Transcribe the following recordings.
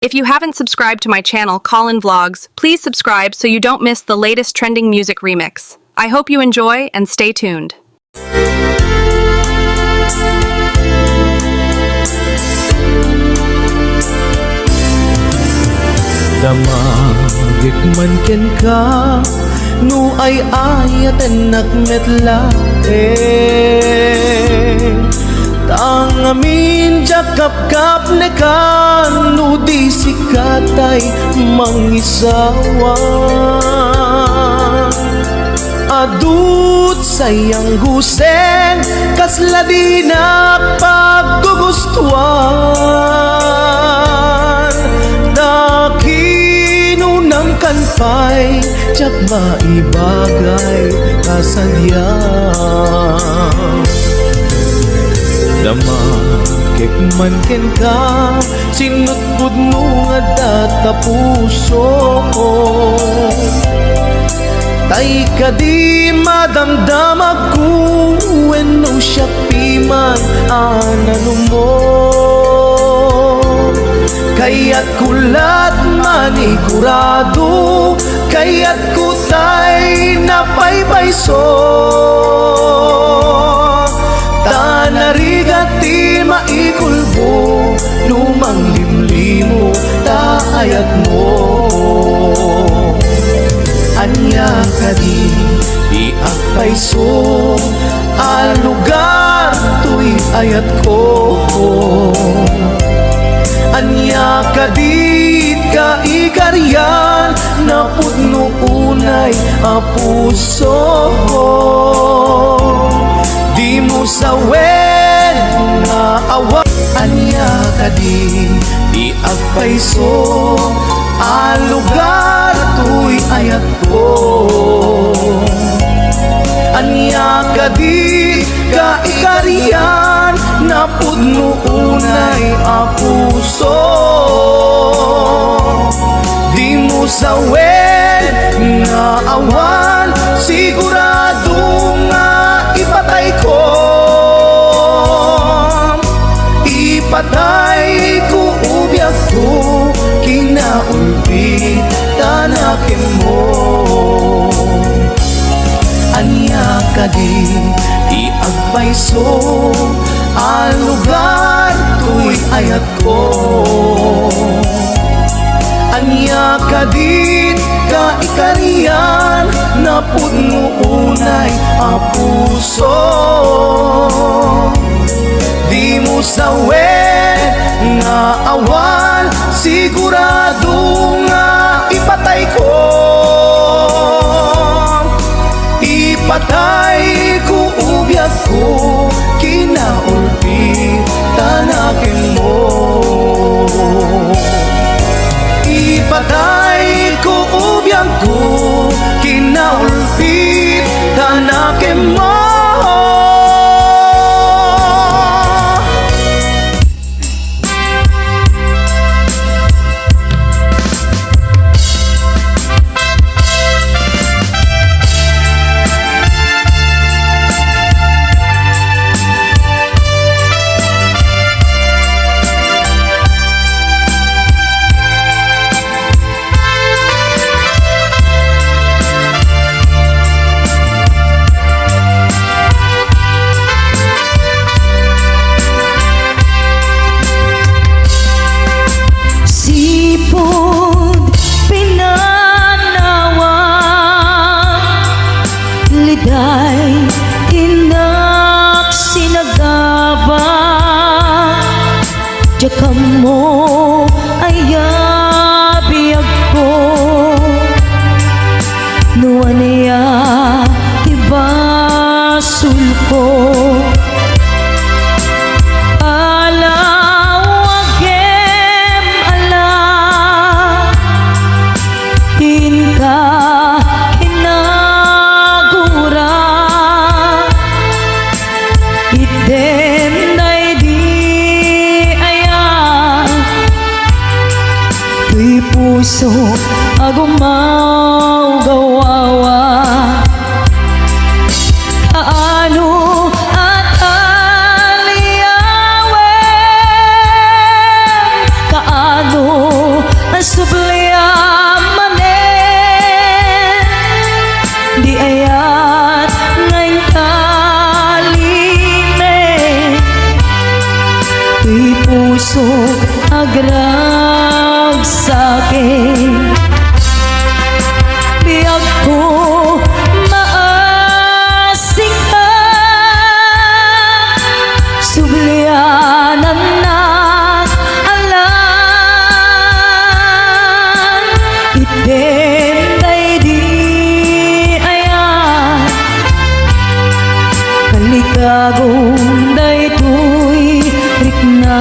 If you haven't subscribed to my channel, Colin Vlogs, please subscribe so you don't miss the latest trending music remix. I hope you enjoy and stay tuned. Damagit man ken ka nu ay ayatan nakmetla tang amin jakap-kap ne kan nu di sikatay mangisawa adut sayang guseng kasla di na paggugustuhan dakinunang kanpay jak maibagay kasadyang damakik man ken ka sinutpud mo nga data puso ko tay ka di madamdamag ko when no siya piman anano mo kaya't kulat manigurado kaya't kutay napaypayso tanarigati maikulbo lumang limlimo taayat mo anya ka di agpayso al lugar tuy ayat ko anya ka di ka ikaryan na pudno unay a puso di mo sawen nga awa anya ka di agpayso al lugar tuy ayat ko anya ka di ka ikarian na pudno unay a puso di mo sawen nga awan sigurado nga ipatay ko ubyak ko kinaulpit tanakin mo anya ka di agpayso al lugar tuy ayat ko anya ka di ka ikarian na pudno unay a puso di mo sawen nga awan sigurado nga ipatay ko ubyak ko kinaulpit tanakin mo ipatay ko ubyak ko kinaulpit tanakin mo Jakam mo ay abiyag ko nuwan niya ibasul ko alawagem ala inka hinagura item puso agumaw gawawa kaano at aliyawen kaano Asublia manen di ayat ngayon kalime tuy puso agrag sakin biyag ko maasik ka sublianan na alam item di ayan kalikagong daytoy rikna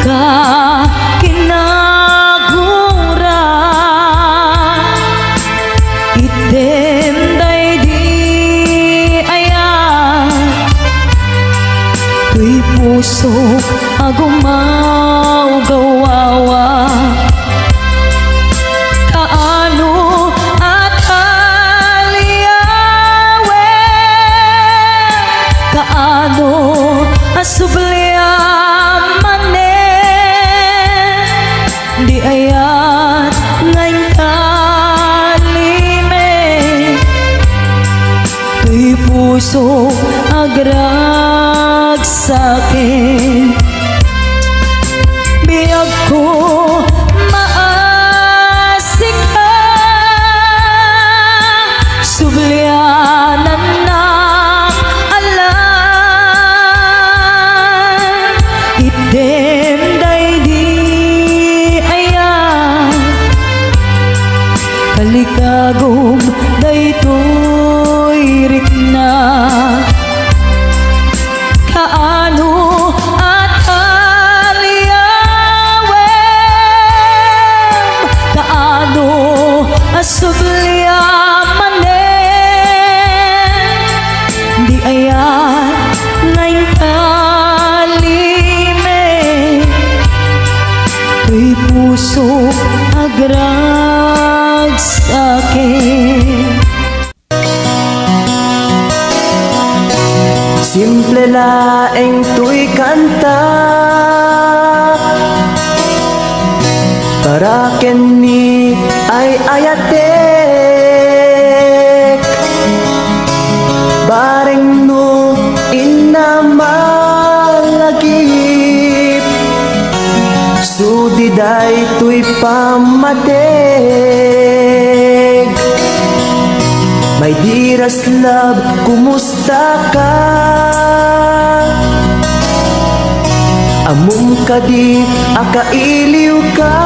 ka kinagura item di ayan tuy puso agumaw gawawa kaano at aliyawe kaano asublia di ayat ngayon kalime tuy puso agrag sakin biyag ko maasik ka sublianan na alam item kalikagong daytoy rikna kaano at aliyawem kaano asublia manen di ayan ngayon kalime tuy puso agrag sakin Simple laeng tuy kanta para kenni ay ayatek bareng no inamalagip sudiday tuy pamateg. My dearest love, kumusta ka? Among kadi akailiw ka.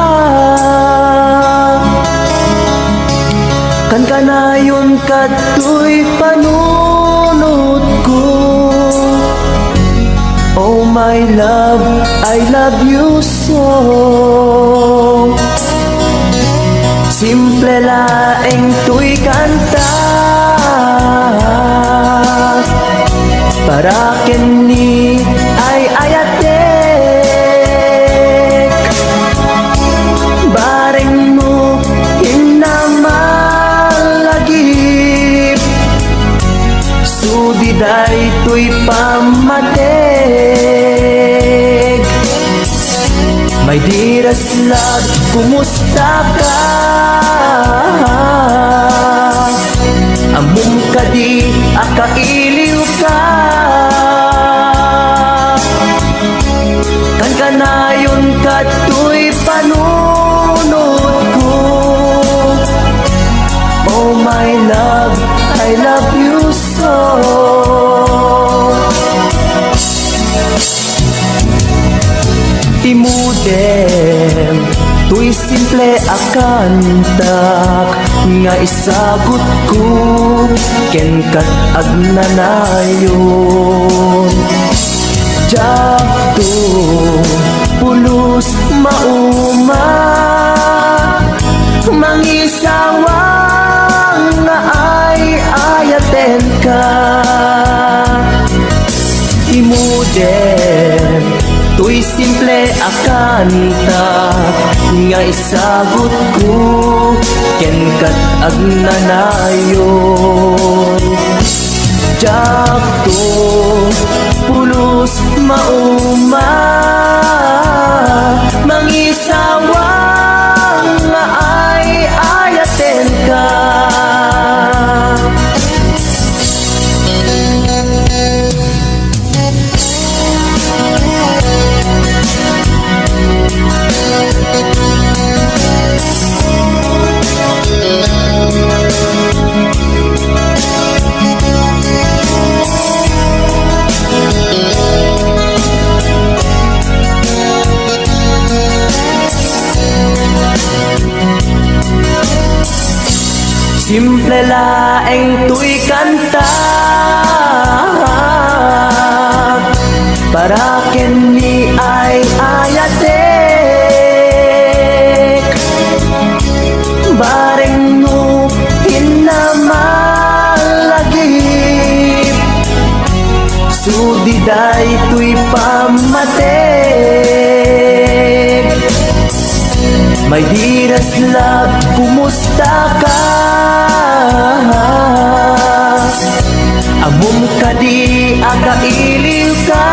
Kan kanayon kato'y panunod ko. Oh my love, I love you so. Simple laeng tuy kanta para kenni ay ayatek bareng mo hinamalagip sudiday tuy pamateg. My dearest love, kumusta ka? Among kadi akailiw ka. Kan kanayon kato'y panunod ko. Oh my love, I love you so. Imudem tuy simple akantak nga isagot ko ken kat agnanayon modern Tuy simple akanta nga isagot ko ken kat agnanayon Jakto pulos mauma mangisawang nga ay ayaten ka Simple laeng tuy kanta para ken ni ay ayatek bareng no hinamalagip sudiday tuy pamatek My dearest love, kumusta ka? Amom ka di akailiw ka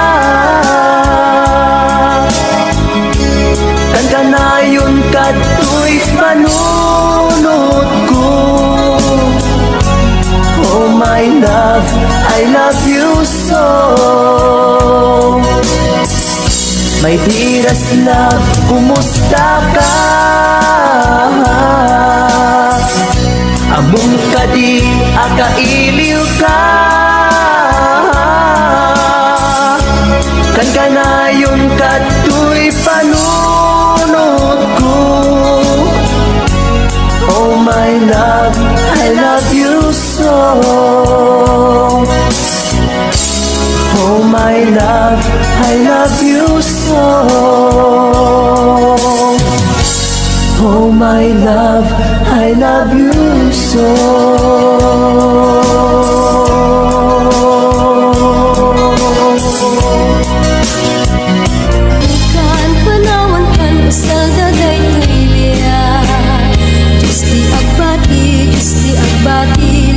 Kantanayon ka tuy panunod ko Oh my love, I love you so My dearest love, kumusta ka? Among ka di akailiw ka Kan kanayon ka tuy panunod ko Oh my love, I love you so Oh my love, I love you so Oh my love, I love you so Kan panawan kan usal daday tuya Justi agbati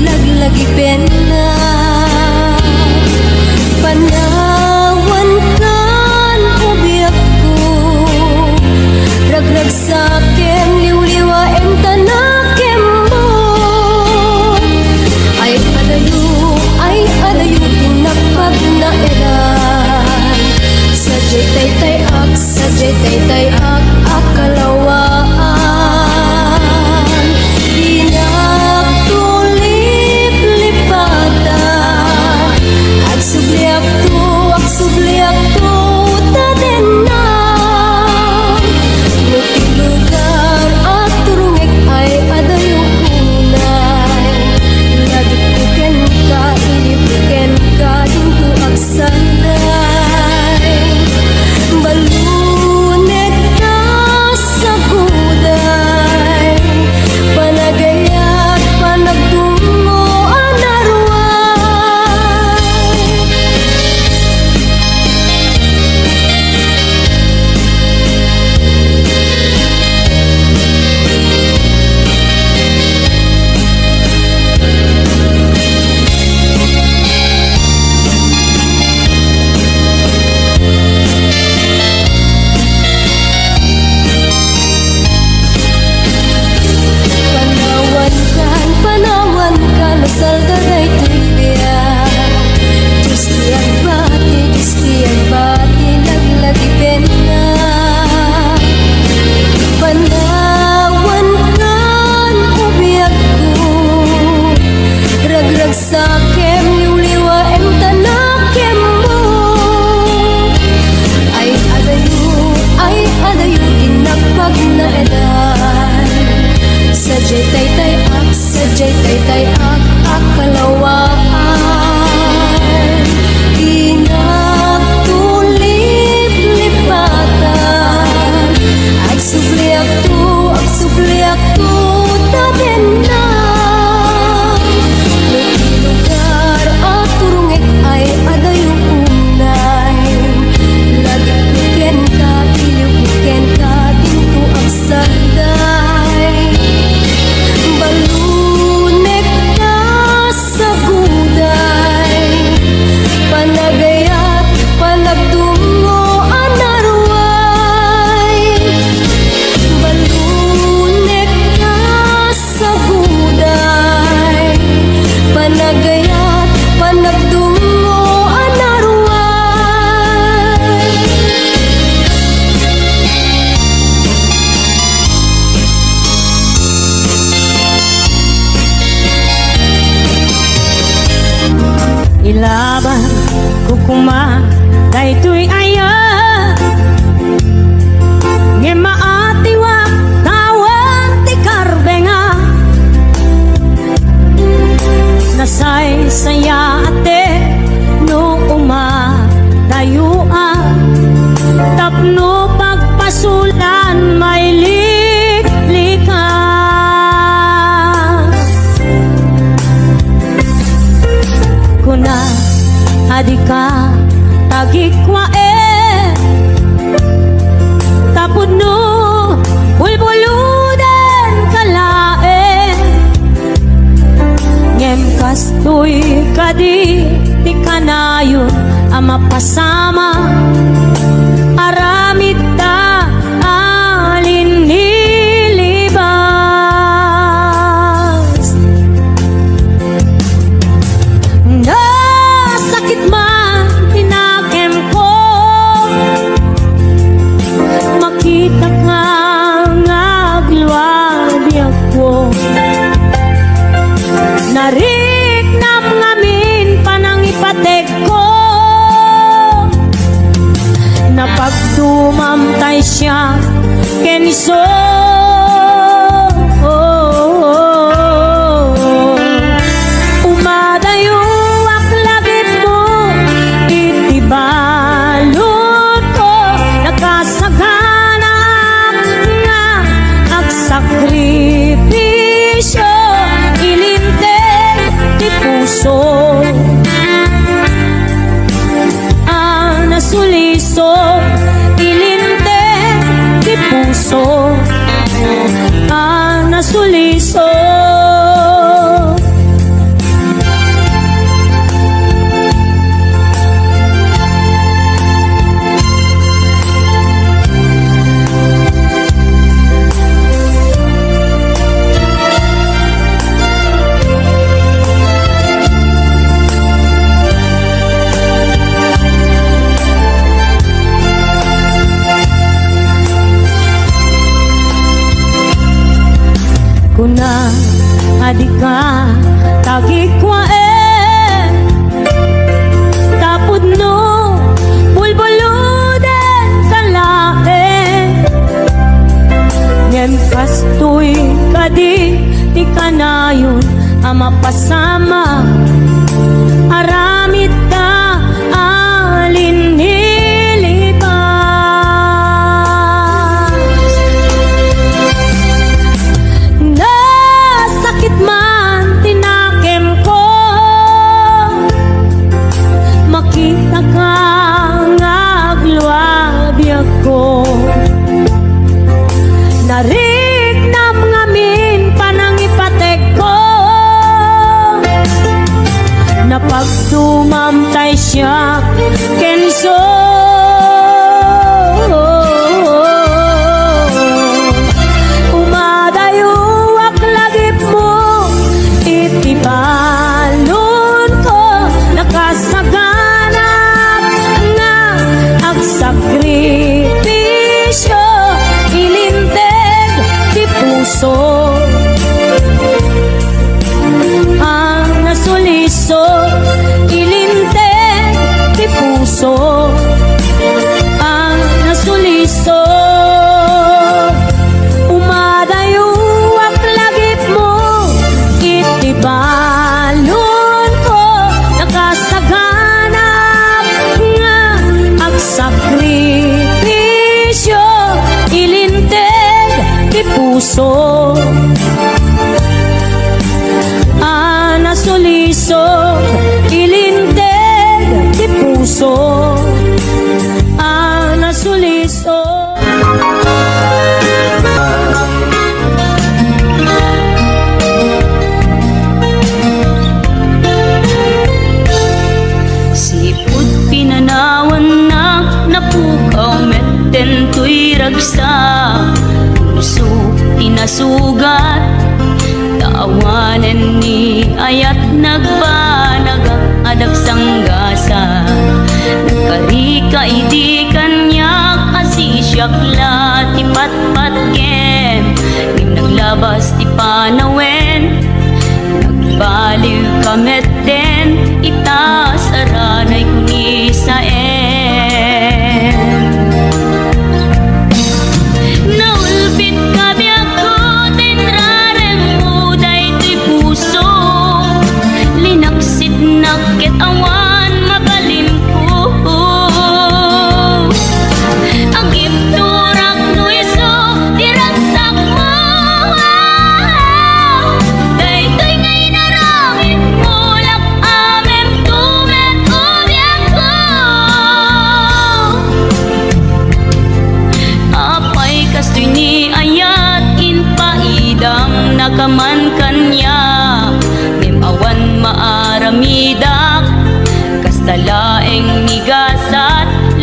laglagi pena Panawan kan ubiyak ko Ragrag sa akin liw-liwa em tanakem mo Ay adayo tinapag na eran Sadyay tay ak akalawaan Inagtulip-lipatan Ag subliak to taden na Nuti lugar at turungek ay adayo unay Lagi puken ka, ilipuken ka Dinto ag sanday Balunet ka kuma daytoy aya nge maatiwa tawan ti karbenga nasay saya ate no uma dayua tapno pagpasulan may likas kuna adika tagikwa tapod no bulbuludan kalae ngem kastoy kadi ti kanayon ama pasama aramid ta alin nilibas nasakit man tinakem ko makita ka ngagluwadi ako nariknam ngamin panangipatek ko napagtumamtay siya keniso umadayo aklagit mo itibalot ko nakasagana nga agsakripisyo ilinteg ti puso nasuliso ilinte di puso nasuliso kuna adika tagikwa tapod no bulbuludan kalae ngem kastoy kadi ti kanayon ama pasama aramid ta alin nilibas nasakit man tinakem ko makita ka ngagluwadi ako nariknam ngamin panangipatek ko napagtumamtay siya kenso umadayo aklagip mo itibalon ko nakasaganap nga agsakripisyo ilinteg ti puso nasuliso ilinteg ti puso nasuliso umadayo aklagip mo itibalon ko nakasaganap nga agsakripisyo ilinteg ti puso nasuliso ilinteg ti puso nasuliso sipud pinanawan na napukaw metten tuy ragsa puso tinasugat awanen ni ayat nagbanaga adag sanggasa nagkarika idi kanya kasi siyakla ti patpatken nim naglabas ti panawen nagbaliw kamet den ita saranay kunisa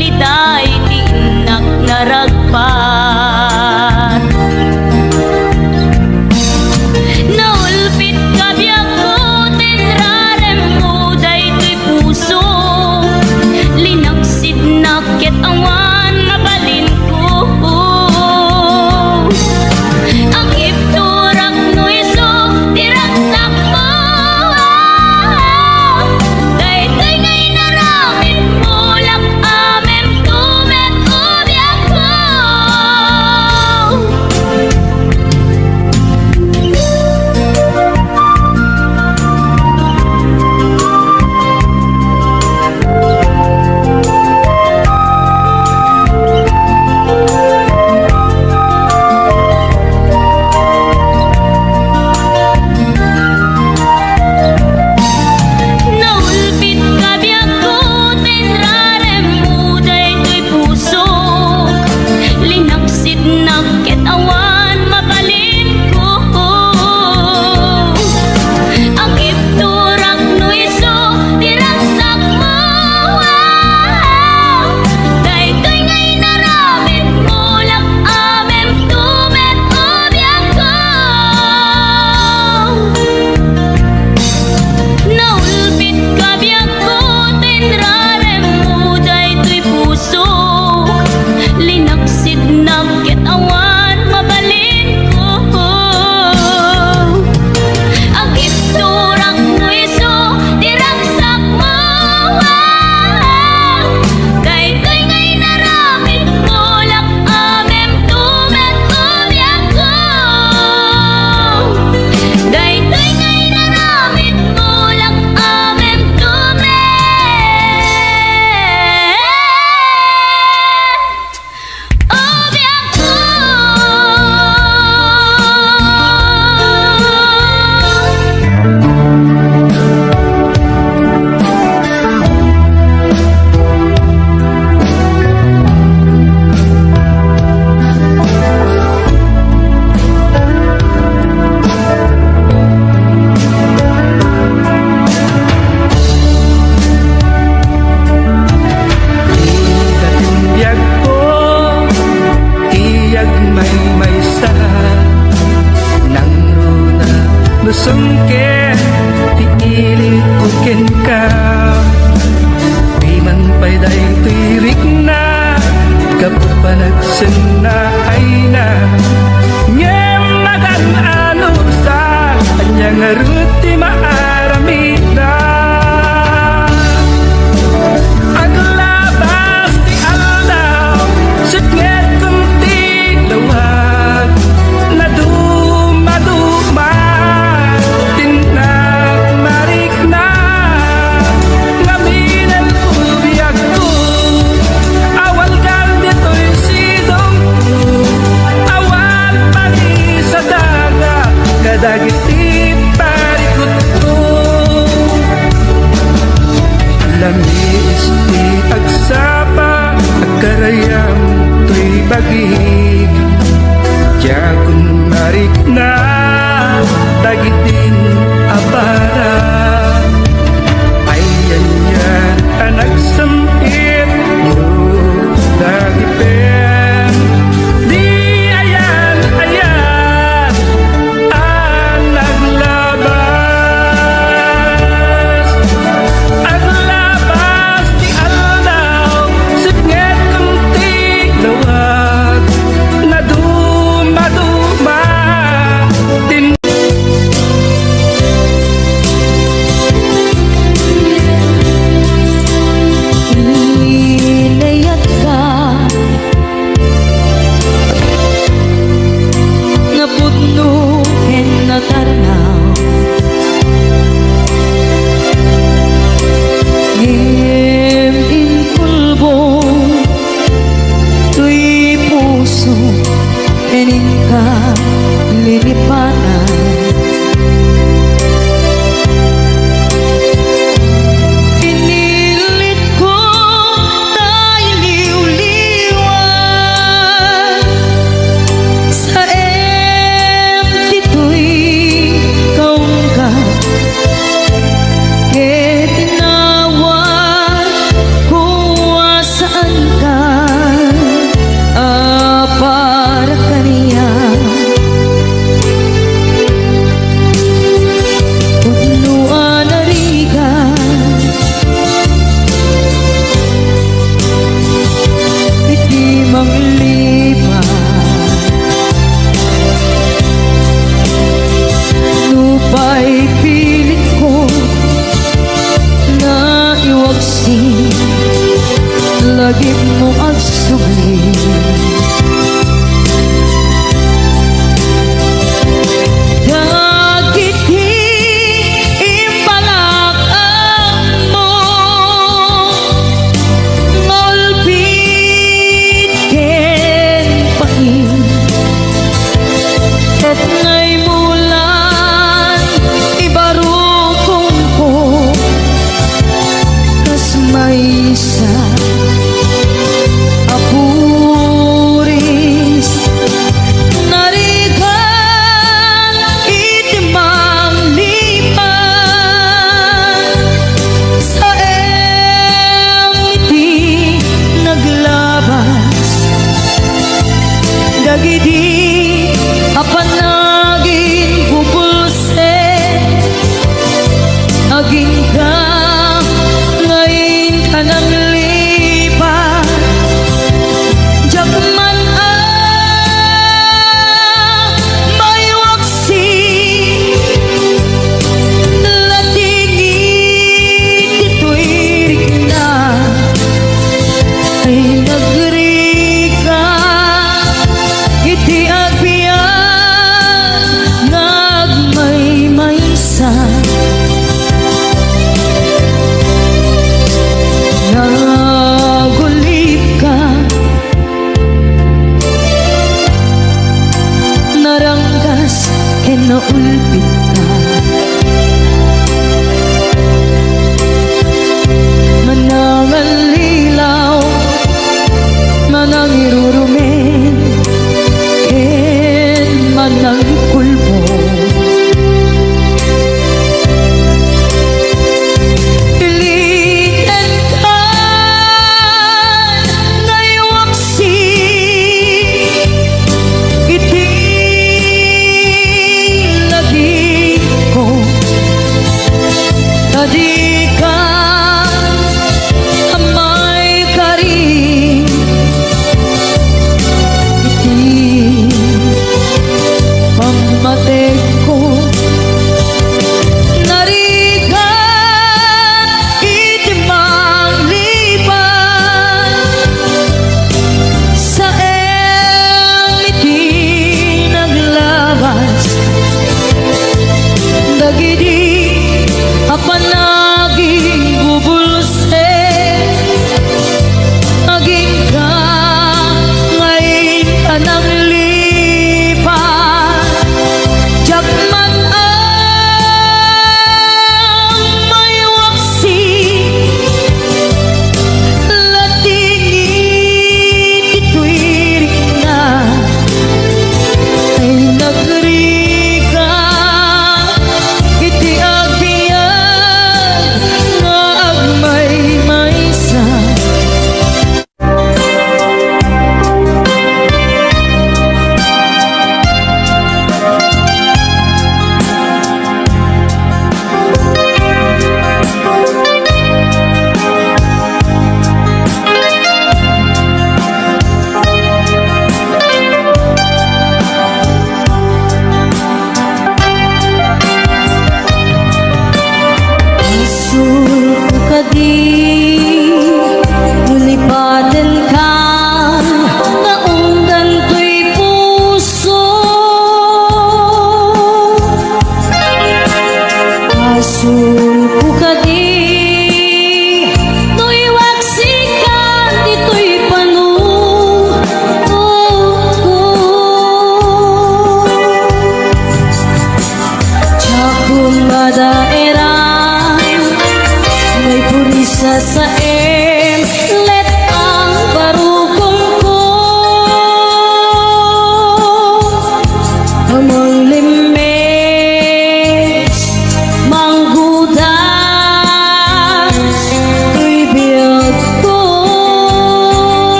litay ti inak naragpat. Naulpit ka biyak ko tinrarem mo daytoy puso, linaksid naket awan mabalin ko. Ang ipturak no iso tiragsak mo, daytoy ngay naramit mo lak amem tumet ubyak ko. Naulpit ka biyak ko tinrarem mo daytoy puso, linaksid naket awan mabalin ko. Ang ipturak no iso tiragsak mo, daytoy ngay naramit mo lak amem tumet ubyak ko. Naulpit ka biyak ko tinrarem mo daytoy puso, linaksid naket awan mabalin ko. Ang ipturak no iso tiragsak mo, daytoy ngay naramit mo lak amem tumet ubyak ko. Daytoy ngay naramit mo lak amem tumet ubyak ko. Katindiag ko, iyag may sa nang runa lusungke, tiili kukin ka. Di man pa'y daytoy rikna, kapanagsin na ay na. Ngem nagan ano sa kanyang aruti maaramida. Aglabas di aldaw, sipnget kunti lawag, na dumaduma, tinag marik na, ngaminan ubiyag ko, awal gal dito'y sidong ko, awal pagi sa daga, kadagiti parikot ko. Lamis ti agsapa, agkarayam to'y bagig, Diyagon marik na, dagitin abara. Ayan yan, anak sempit, dagipen. Di ayan, ayan, anak labas. Aglabas di aldaw, sipnget kunti lawag, na dumaduma,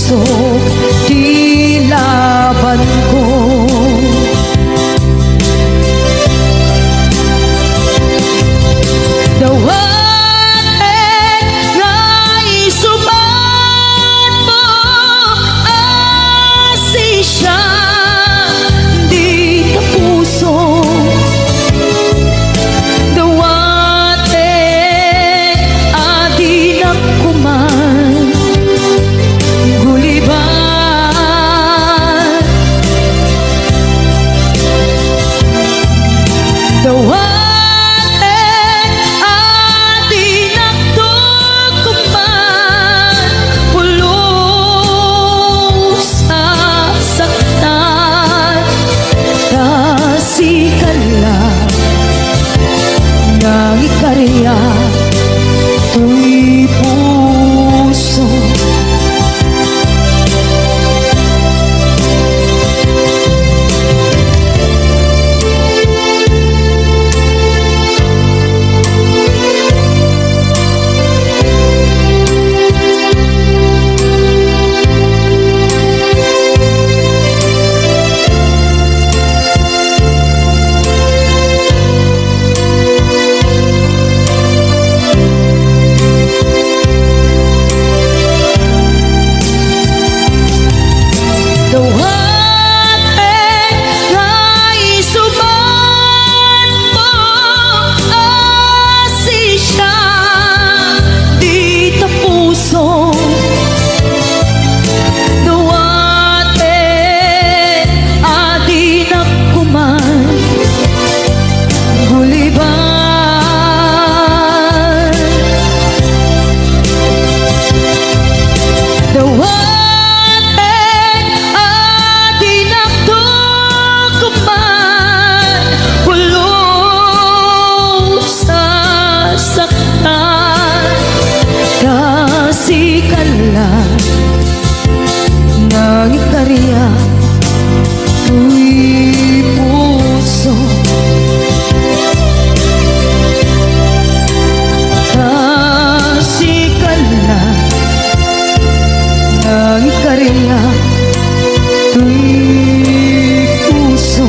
puso di laban ko. Dawatin nga isubat mo asisya di ka puso. Dawatin adi na kuman guliban. Dawatin nang ikarya tuy puso. Dawatin nga isubat mo asisya di ta puso. Dawatin adi na kuman guliban. Dawatin nang ikarya tuy puso. Kasikal na nang ikarya tuy puso.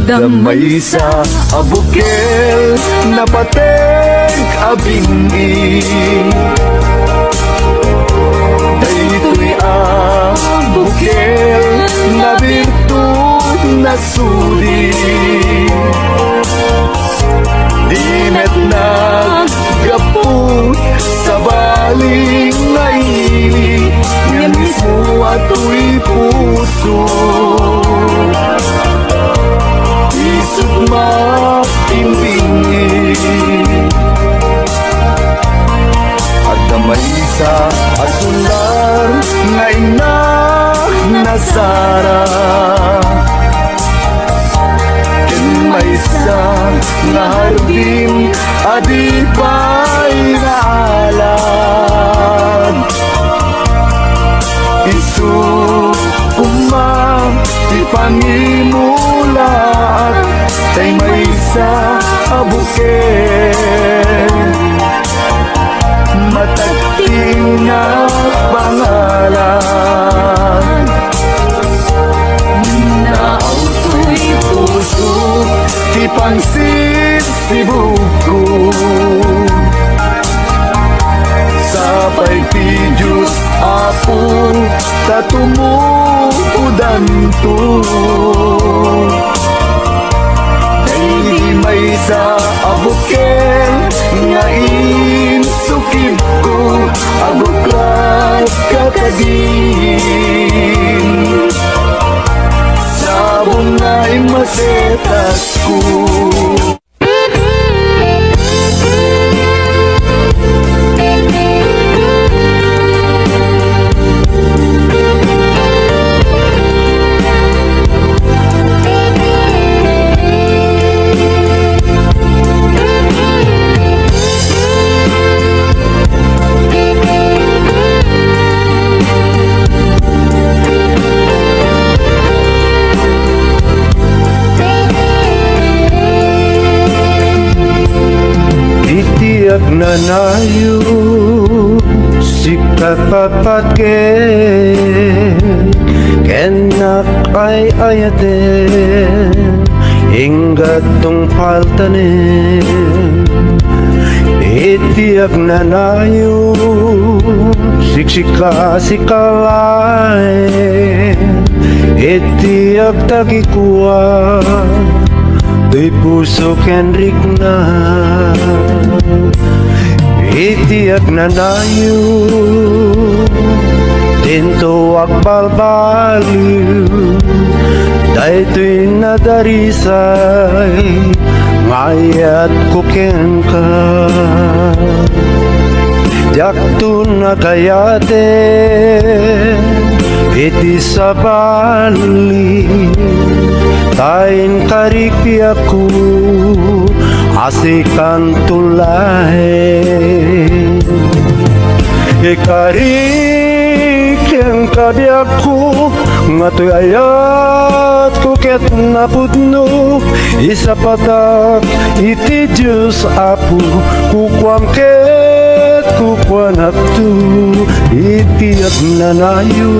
Damay sa abukel na pateng abingi. Daytoy abuk bukel na virtud na sudi. Dimet nagapot sa baling na ili, yan mismo ato'y puso. Isip makimbingi at damay sa asular na ina na Sara. May sa naharbin adi pa'y naalam. Isu umam ipangimulat tay may sa abuken matagting na pangalan. Naauto'y puso ti pangsit si buko sapay ti Diyos apo tatumukudan to. Ay may sa abuken nga insukib ko abuklat kakadin sabong na imasetas ko. Itiyak na nayo si kapapatken kenak ay ayaten hinggat tong paltanen. Itiyak na nayo siksika si kalay itiyak tagikuan di puso kenrik na. Itiyak na nayo dinto agbalbaliw daytoy nadarisay ngayat kuken ka. Jakto na kayate iti sa bali tain karikpi aku asikan tulay ikarik yang kabiakku ngatoy ayat kuket napudno isa patak iti Diyos apu kukwam ket kukwanak tu itiyak na nayo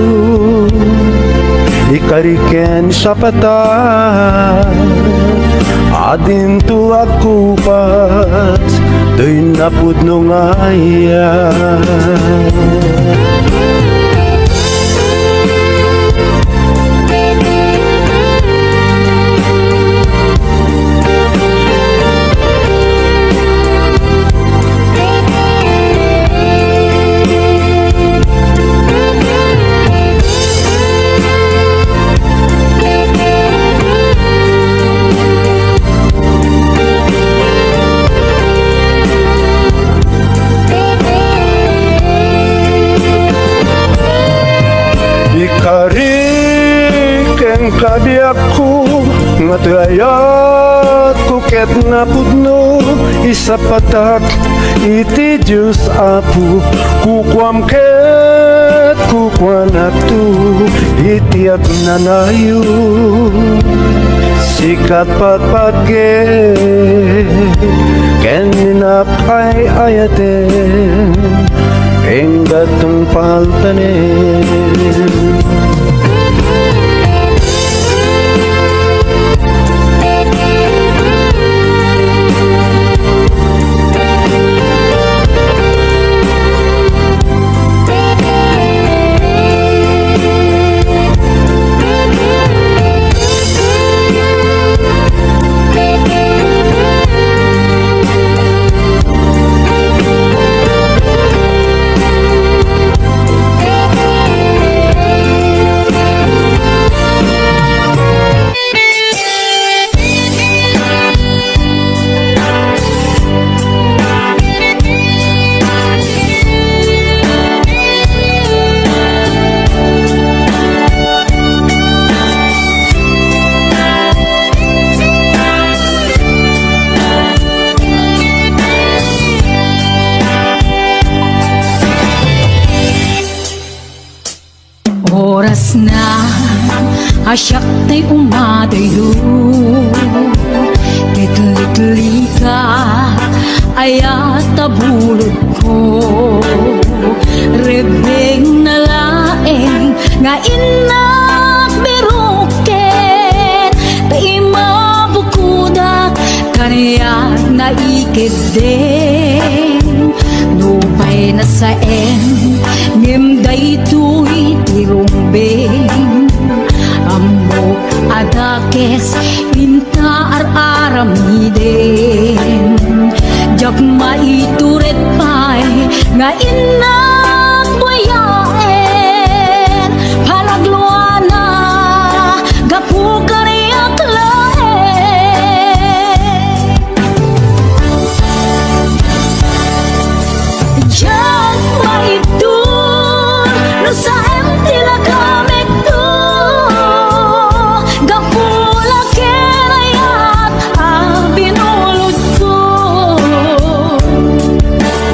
ikariken sa patak adin tu aku pas doy napudno ngaya. Ikariken kabiakku ngatayat kuket napudno isa patak iti Diyos apu kukwam ket kukwanak tu itiyak na nayo sikat patpatke keninapay ayaten hinggat tong paltanen. Asyak tay umadayo Kitli-kitli ka Ayat tabulod ko Rebeng na laeng Nga inak biruken Tay mabukudak Kanya na ikideng Nupay na saen Ngimday tuy tirumbeng Ambo adakes Inta ar-aramiden Jak maituret pay Nga inak buyaen Palagluana Gapu kariyak laen Jak maitur No sa tila kamek to Gapula kerayat ang binulod ko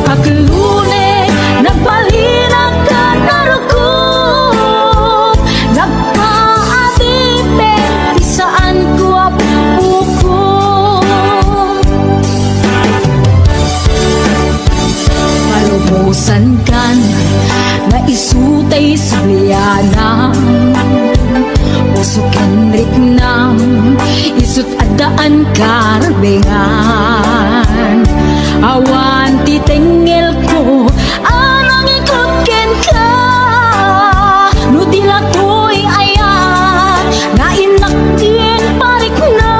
Aklune nagbalinag ka narukop Nagpaadipe di saan ko apuko Malubusan kan na isutay sulianam Usukin riknam isut adaan karbengan Awan titengel ko anang ikutken ka Nutila to'y ayat na inaktin parik na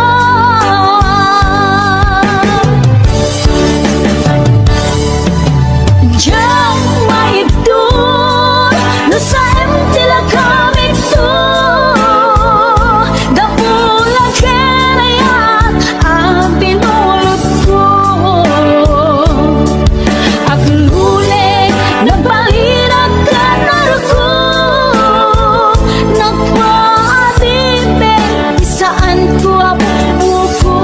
Diyan maibdoy no sa tila kamit to Gapula kerayat ang pinulot ko Aklune nagbalinag ka naruko Nagpaadipe isaan ko apuko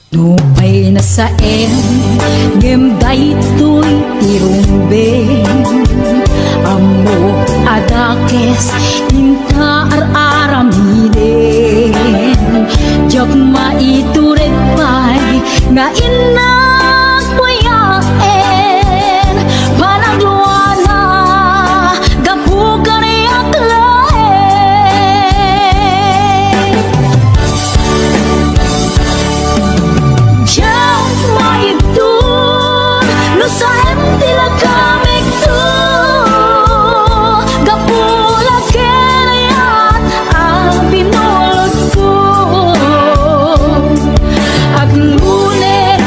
Nupay na saen Ngimday to'y tirumbeng Amo adakes Inta ar-aramiden Jak maituret pay Nga inak buyaen Panagluana Gapu kariyak laen Jak maibdun no sa tila kamik to Gapula kerayat ang binulot ko Aglune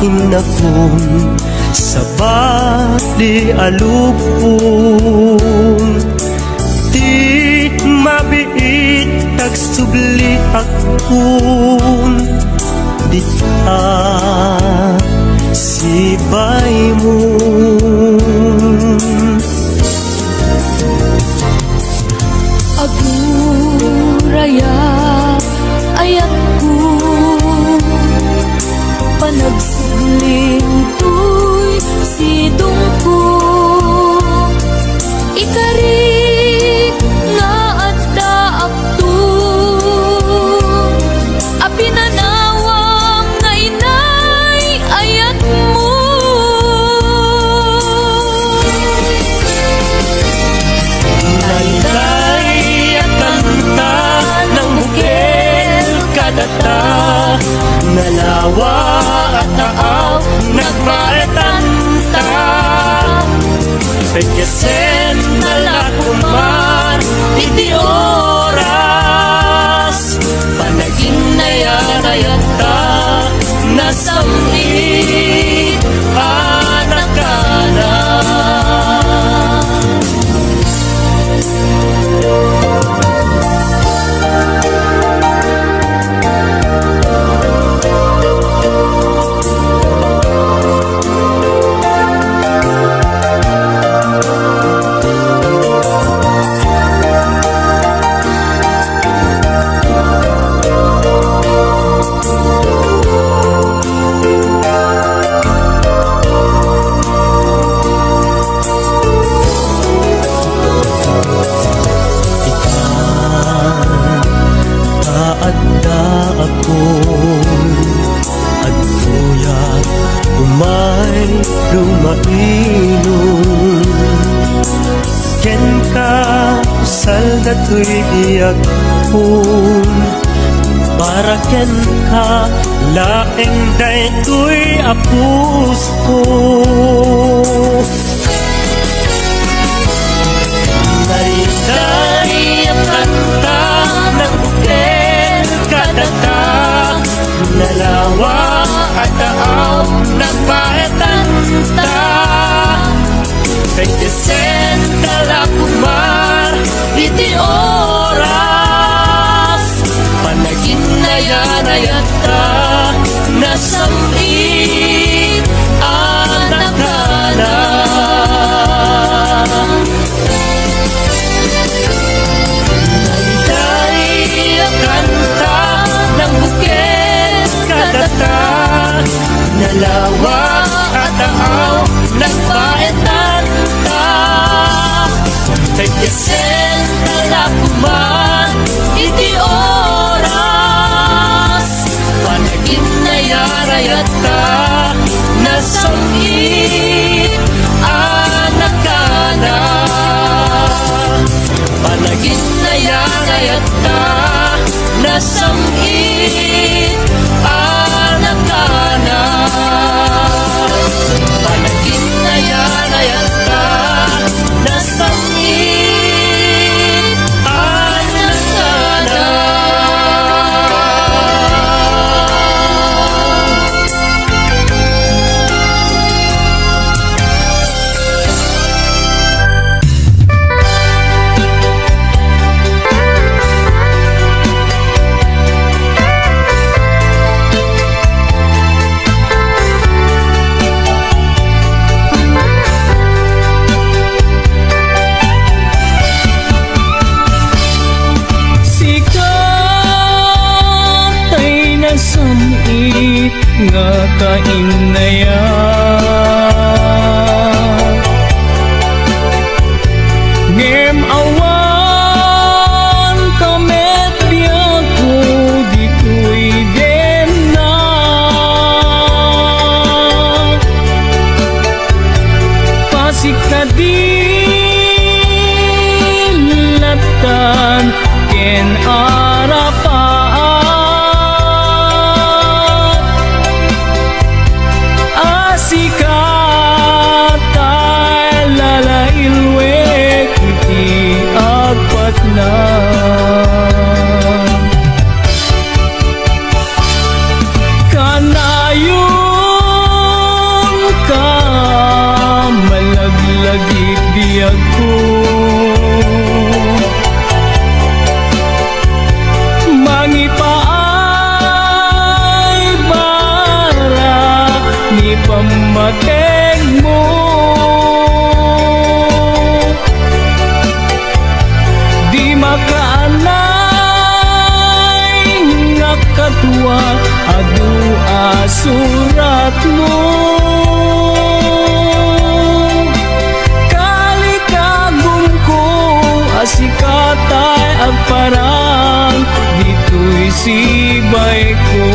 inakong sa bali alupong di mabiit tagsubli akong dita sibay mo Aguraya ayatku panagsiling tuy sidungku ikarik nga adda aktu apinanawang nga inay ayatmu Laylay at kanta ng bukil kadata Nalawa at taaw nagmaetanta Pagkasen na lakumar iti oras Panaging nayanayata nasamit anak ka na Taadda ako at kuya umay lumainom Ken ka usal dato'y iyak kong para ken ka laeng dayto'y apus ko Naritay ang kanta ng bukil kadata Nalawa at taaw nagpaetanta Pagkisen kalakumar iti oras Panagin na yanayata nasamit anak ka na Nalawa at taaw nagpaetanta Pagkisen kalakuman iti oras Panagin na yarayata nasamit anak ka na Panagin na yarayata nasamit anak ka na Panagin na yanayata nasamit anak ka na samit nga kainaya ngem awan kamet biyago di ko'y demna pasikadilatan ken arapat asika agparang dito'y sibay ko.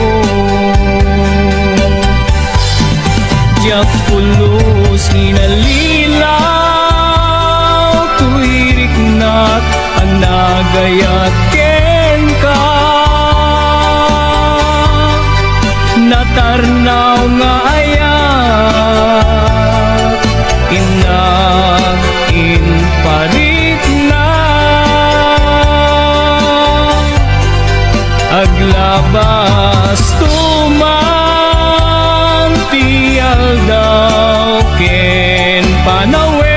Diyak pulos inalilaw, tuwirik na't ang nagayat ken ka. Natarnaw nga ayat, inag inparit na. Aglabas tumang tial daw ken panawen.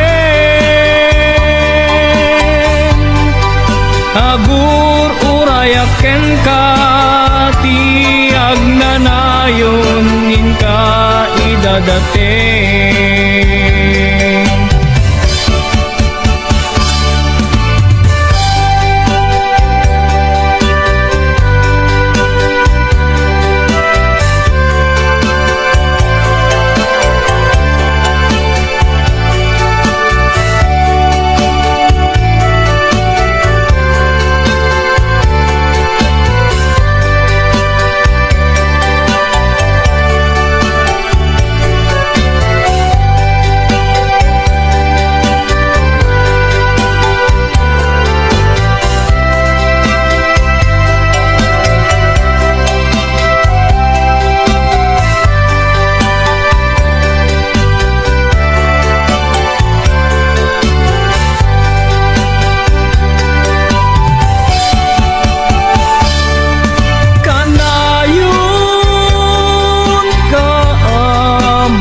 Agur uraya ken ka tiag nanayon nin ka idadating.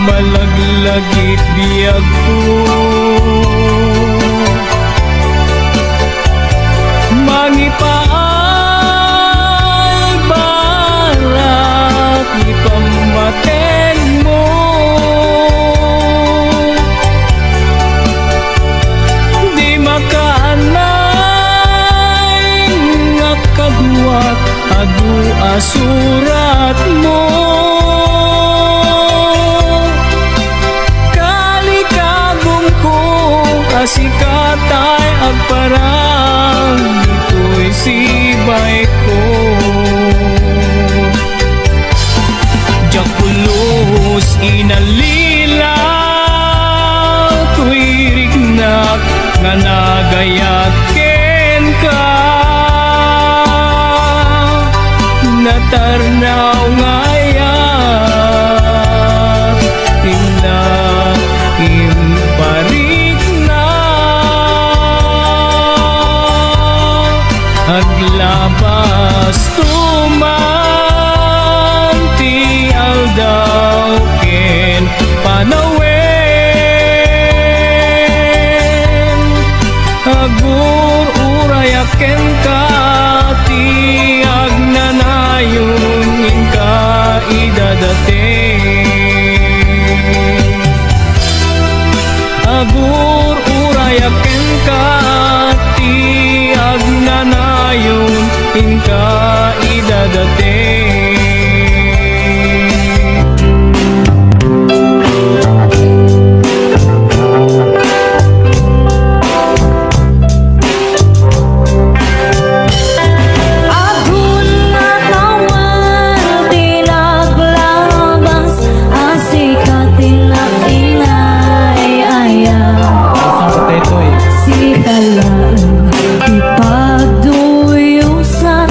Malaglagit biyag ko, mangipaay barat ipamaten mo. Di makaanay nga kaduat adu asurat mo. Asikatay agparang dito'y sibay ko. Diyak pulos inalilaw, tuwirik nak nga nagayat ken ka. Natarnaw nga ayat, inag imparit na. Aglabas tumang tial daw ken panawen. Agur uraya ken ka tiag nanayon in ka idadating. Agur uraya ken ka tiag nanayon in ka idadating. Agun matawan tinaglabas, asikat tinag-inay ayaw. Si talaan ipagduyusan,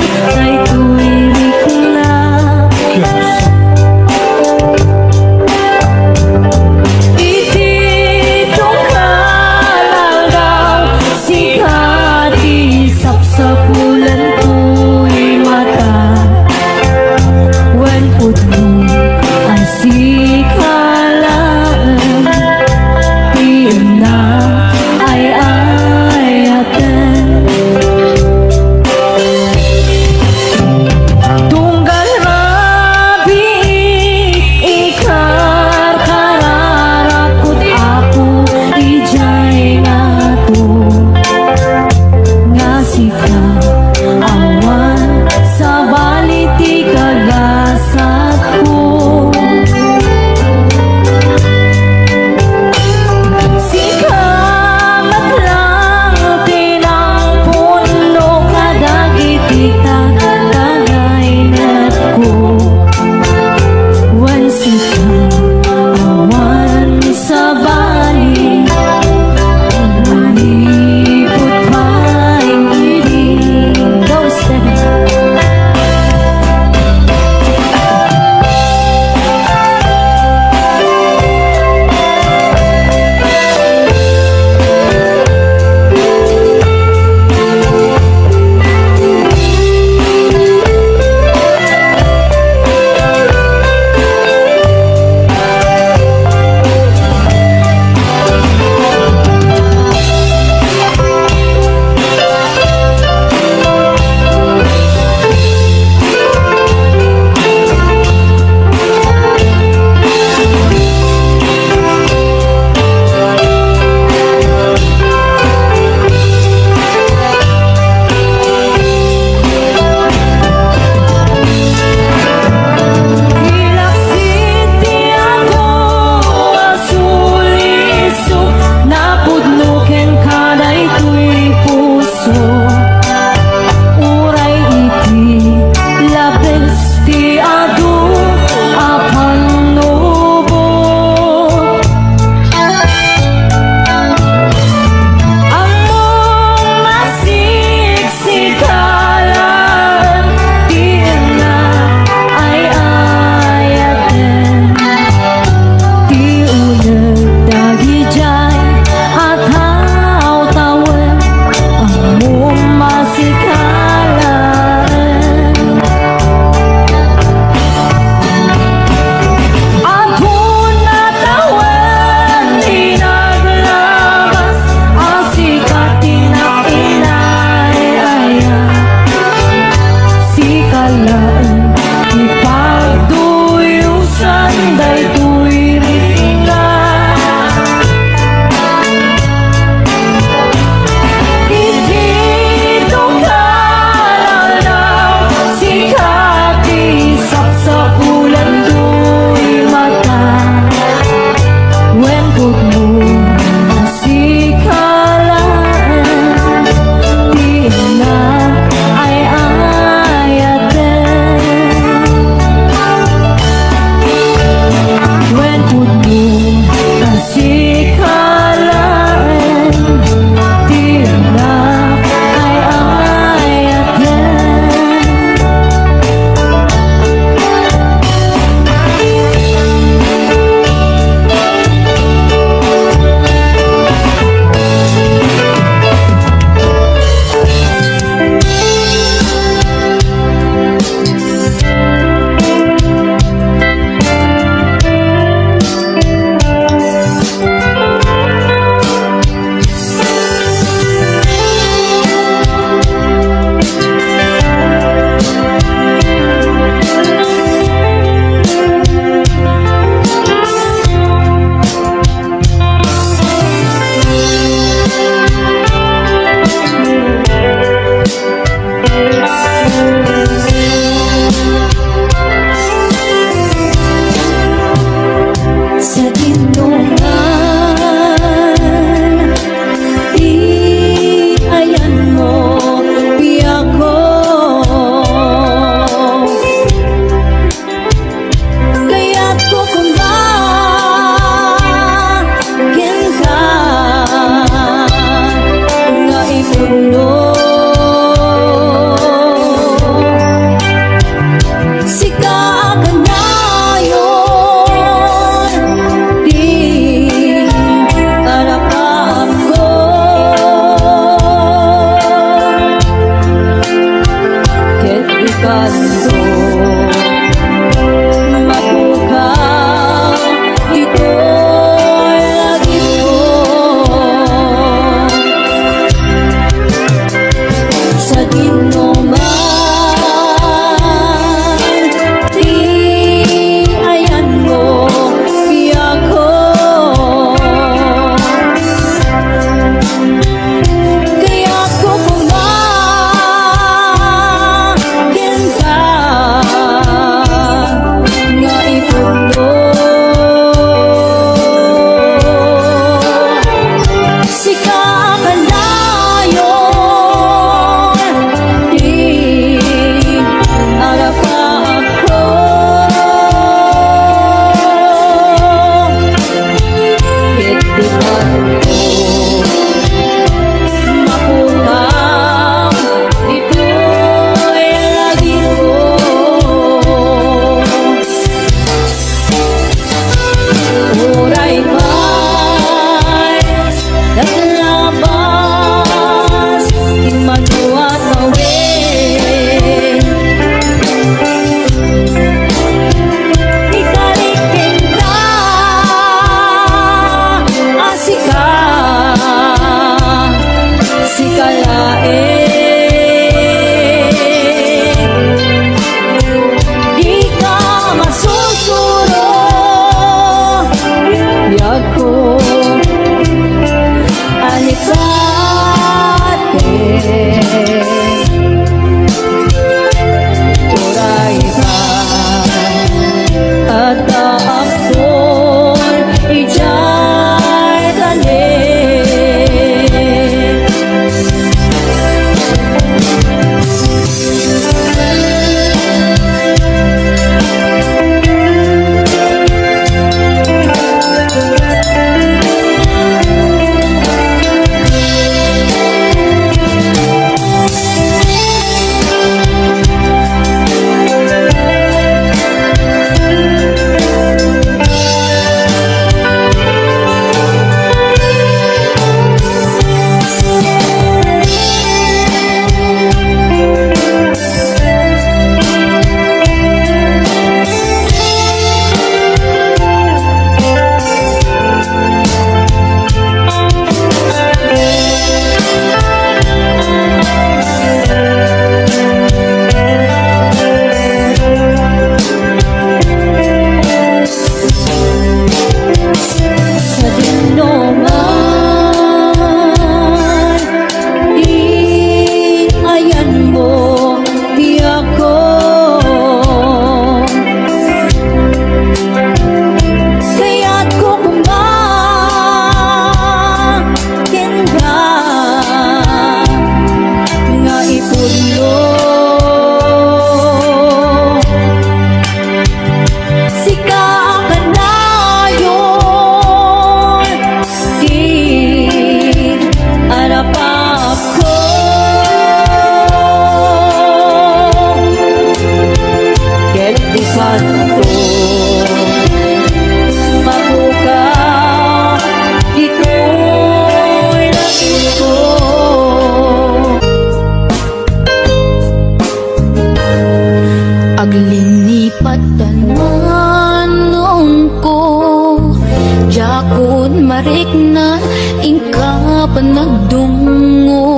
parik na ingka panagdungo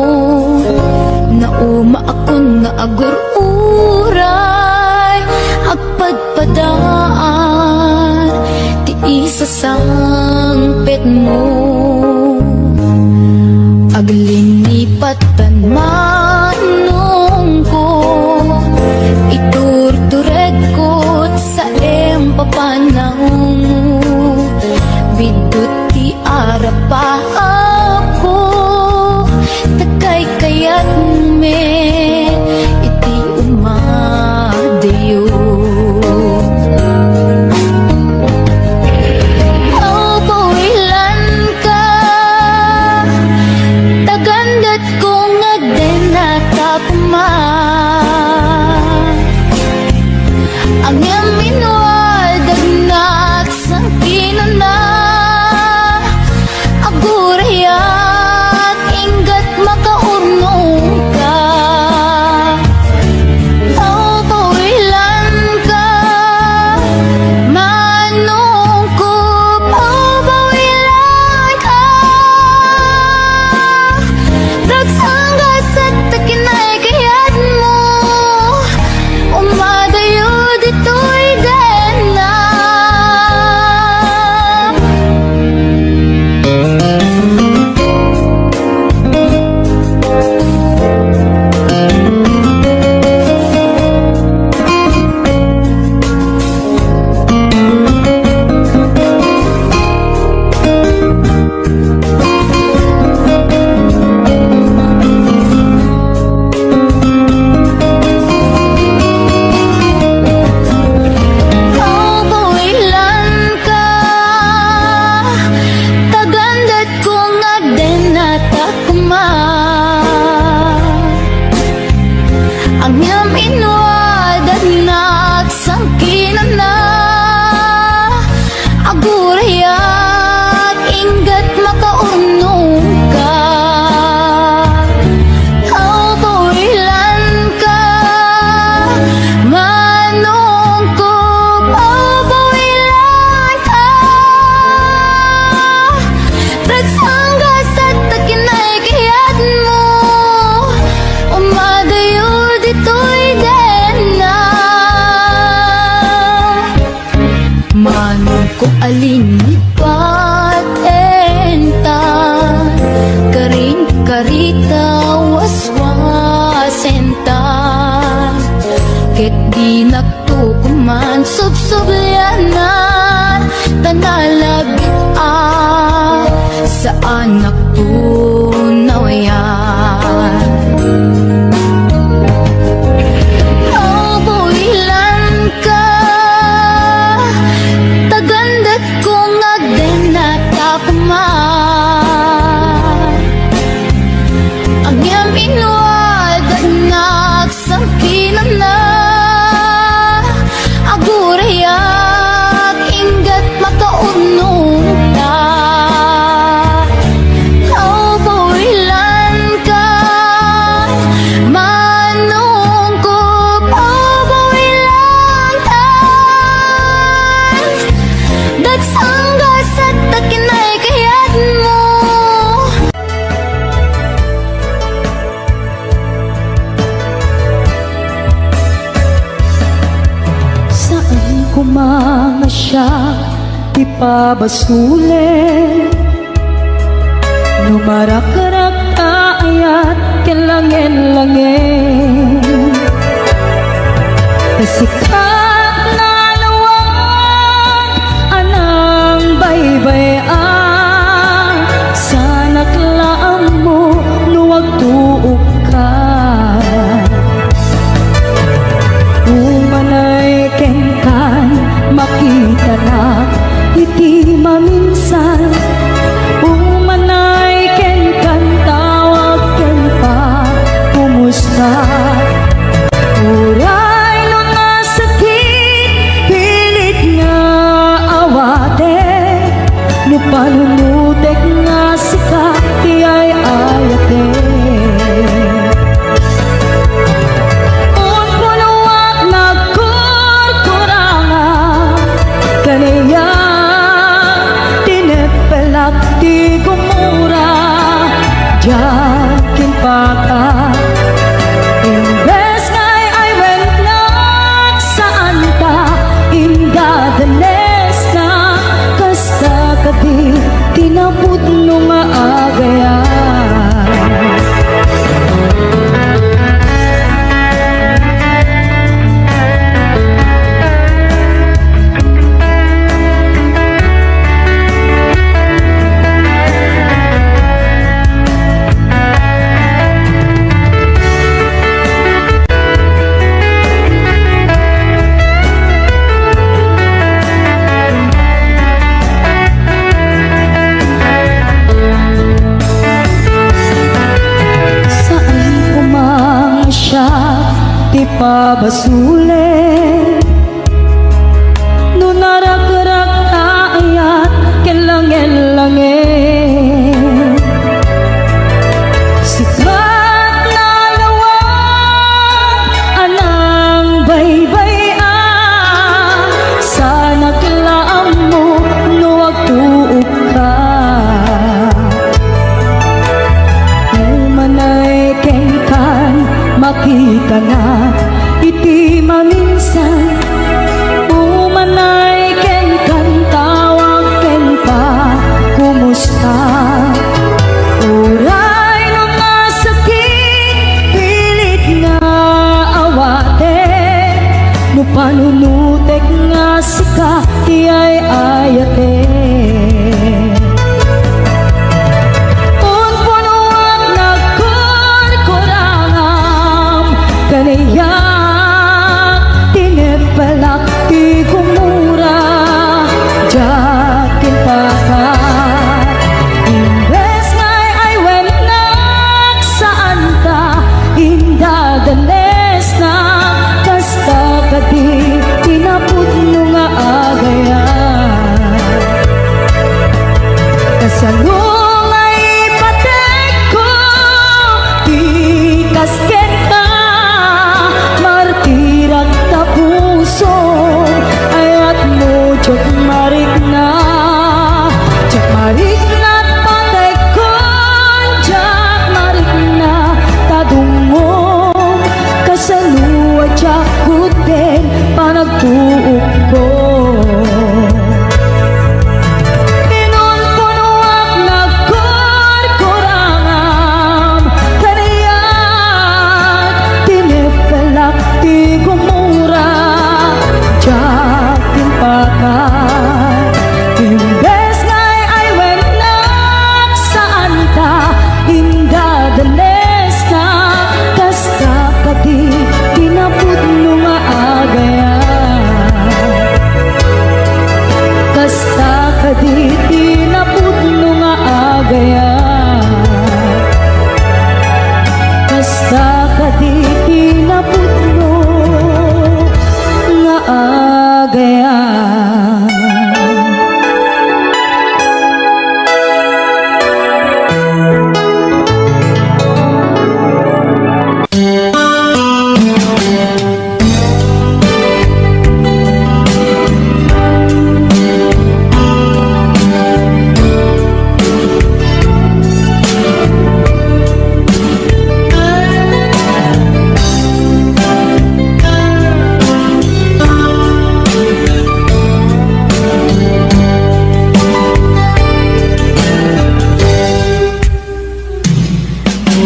nauma ako nga agur-uray agpadpadaan ti isa sangpet mo aglinipat manong ko iturtureg ko sa empapanang bidot ti arapa ako takay kayat me iti umadayo pawilan ka tagandat kong agdenata kuma ang yamin waldagnak sang kinana agurayat inggat makaurnong ka pawilan ka manong ko pawilan ka ragsanggas at takinay kayat mo umadayo dito'y dena pawilan ka tagandat kong agdenata kuma ang yamin waldagnak sang kinana agurayat inggat makaurnong ka pawilan ka manong ko pawilan ka ragsanggas at takinay kayat mo umadayo dito'y dena manong ko alinipat enta karing karita waswasenta ket di nagtukuman subsubyanan tanalabit sa anak tunawayan pawilan ka tagandat kong agdenata kuma ang yamin waldagnak sang kinana agurayat inggat makaurnong ta pawilan ka manong ko pawilan ka dagsanggas at takinay kayat mo Saan kumanga siya di pabasulit Numarak-rak ayat kelangin-langin Isikat na lawang anang baybayan Sanak laang mo nuwag tuok ka Umanay kengkan makita na iti maminsan Umanay kengkan tawag ken pa kumusta Uray no nga sakit pilit nga awate No panumutek nga sikat ti ay ayate mabasule Nunarak-rak ayat Kelangen-langen Sikat na lawang Anang baybayan Sana kilaan mo Nuwag tuog ka Umanay kengkan Makita na iti maminsan Umanay kengkan Tawag ken pa Kumusta Uray nung nasakit Pilit nga awate No panunutek nga sika Tiyay ayate Unpunuak nagkurkurangam Kanayak tinipalak Ti kumura Jakin pakat Imbes ngay ay wenak Saan ta indadanes na Kasta kadi tinapudno nga agayan Kasalong ay patek ko Tikas kita Martirag ta puso Ayat mo Diyot marik na Diyot marik na patek ko Diyot marik na Tadungo Kasaluwa Diyot kuten Panagtuog ko Pinunpunuak nagkurkurangam Kanayak tinipalak ti gumura Jakin pakat Imbes ngay ay wenak Saan ta indadanes na Kasta kadi tinapudno nga agayan Kasta kadi tinapudno nga agayan Kasta kadi tinapudno nga agayan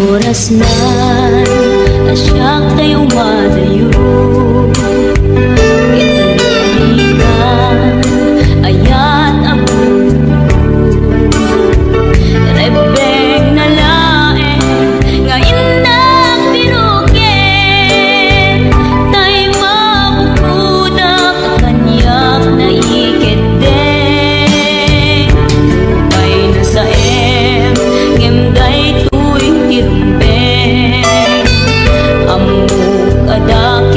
Oras na asyak tayo madayo Ituligan ayat ako Rebeng na lae Ngayon na pinukin Tay mabukudak Kanyak na iketeng Tay na sa ngem day tuwing tirumbeng Amok adak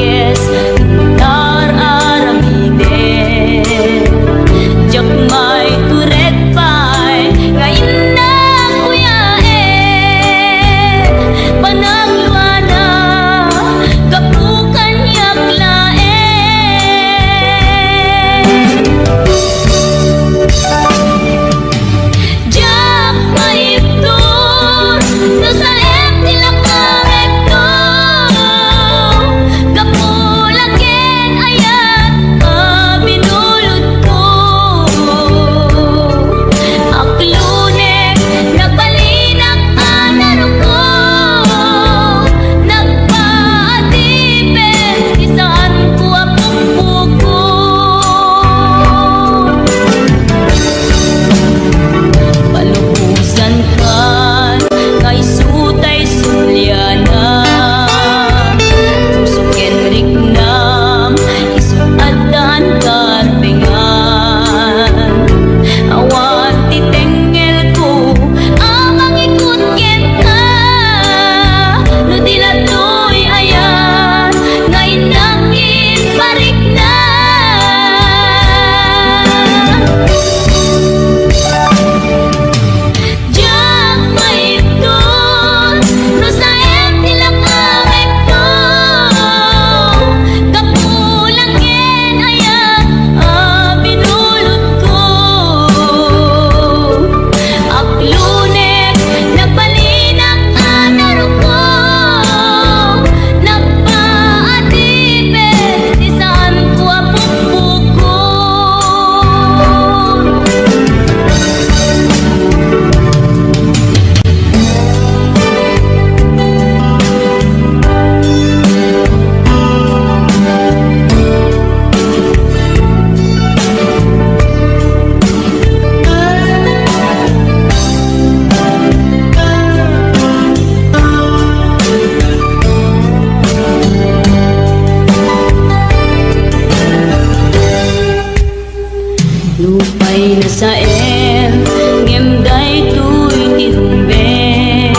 Day na sa em ngem day tuy ti humbe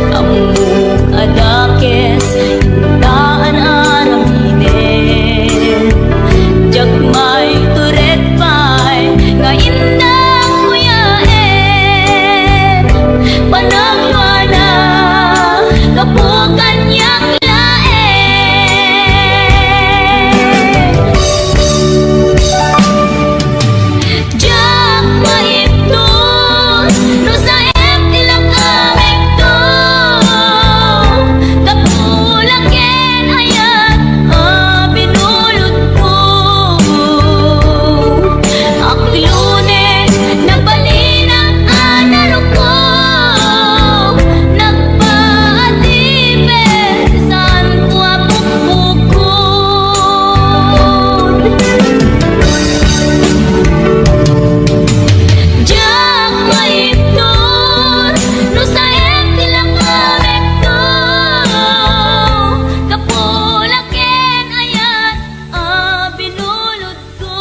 Amu adakes intaan aramiden Jak may turet pay nga indang kuyaen Panagwana kapukan yak laen Jak maipton no sa em tilang amekto Kapulaken ayat binulot ko Aklunen nabalinang anaro ko Nagpaatipet saan ko apukbukod Jak maipton no sa em tilang amekto Kapulaken ayat binulot ko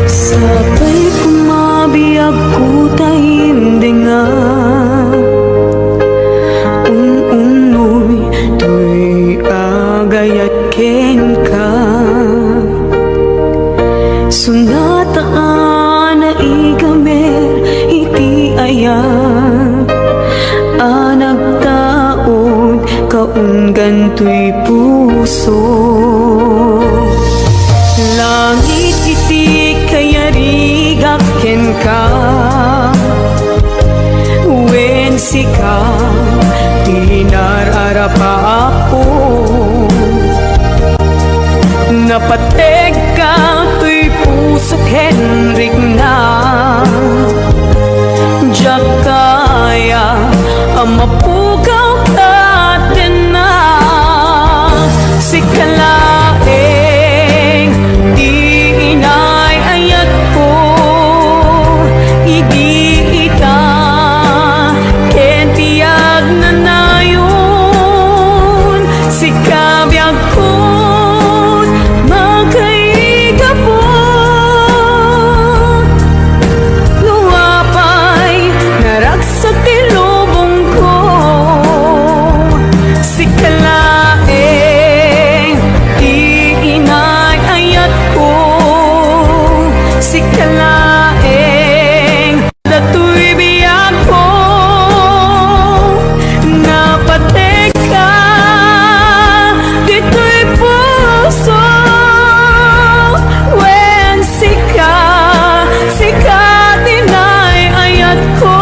Sabay kumabiyag ko tahimdingan Unoy tuy agayat ken ka Sunataan na igamer iti ayat Anak taon kaunggan tuy puso Langit iti kayarigak ken ka Wen sika tinararapa ako Napateg ka tuy pusok Henrik na Diyak kaya ang mapugaw ka na Sikalaeng di inay ayat ko Idi ita ken tiyag na nayon Sikabiyag ko magkaigapon Luwapay naragsak ti lubong ko Sikalaeng di inay ayat ko Sikalaeng datoy biyag ko Napateg ka dito'y puso Wen sika tinay ayat ko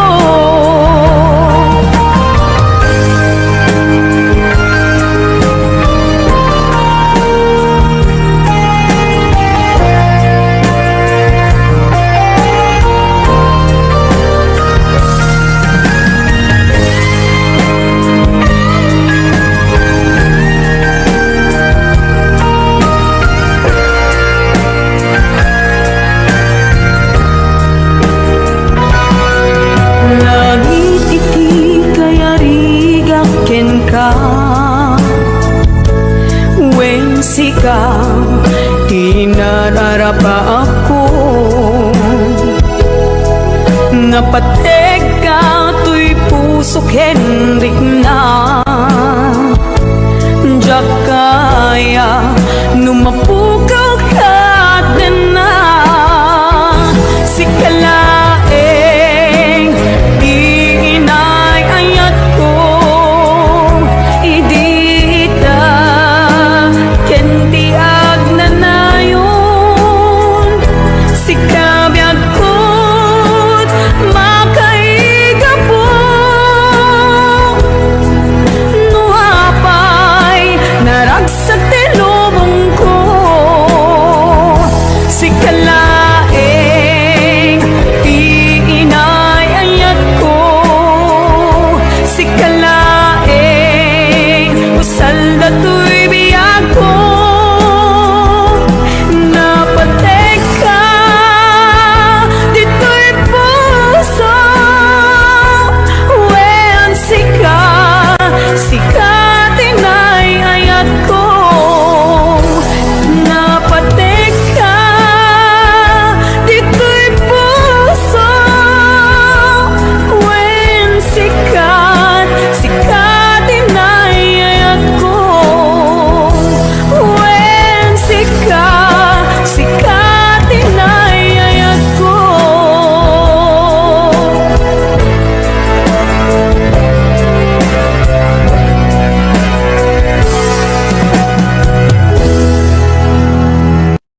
Langit iti kayarigak ken ka Wen sika tinararapa ako Napateg ka tuy pusok Henrik na Diyak kaya numapu